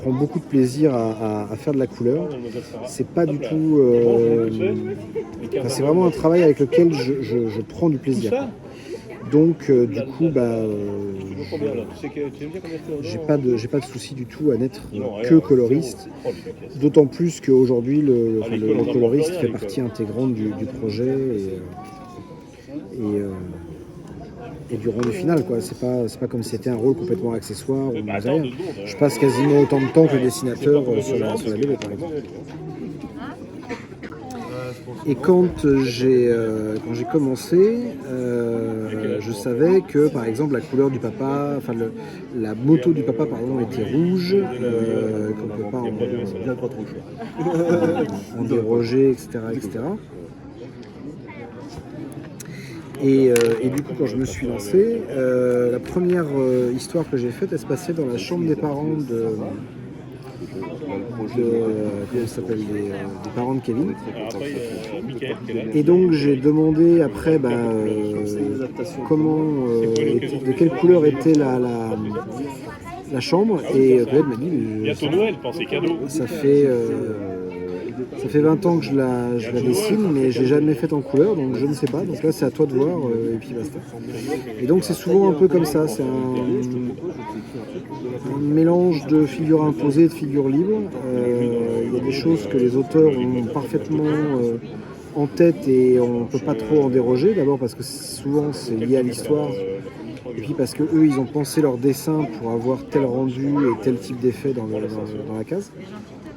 prends beaucoup de plaisir à faire de la couleur. C'est pas du tout. C'est vraiment un travail avec lequel je prends du plaisir. Donc du coup, j'ai pas de souci du tout à n'être que coloriste. D'autant plus qu'aujourd'hui, le coloriste fait partie intégrante du projet et du rendu final, quoi. C'est pas comme si c'était un rôle complètement accessoire ou rien. Je passe quasiment autant de temps que le dessinateur sur la BD, par exemple. Et quand j'ai commencé, je savais que, par exemple, la couleur du papa, la moto du papa, pardon, était rouge, qu'on ne peut pas en déroger, etc., etc. Et du coup, quand je me suis lancé, la première histoire que j'ai faite, elle se passait dans la chambre des parents comment ça s'appelle, des parents de Kevin. Et donc j'ai demandé après de quelle couleur était la chambre, et Colette m'a dit ça fait 20 ans que je la dessine, mais je l'ai jamais faite en couleur, donc je ne sais pas. Donc là, c'est à toi de voir, et puis basta. Et donc c'est souvent un peu comme ça, c'est un mélange de figures imposées et de figures libres. Il y a des choses que les auteurs ont parfaitement en tête et on ne peut pas trop en déroger. D'abord parce que souvent c'est lié à l'histoire, et puis parce que eux ils ont pensé leur dessin pour avoir tel rendu et tel type d'effet dans la case.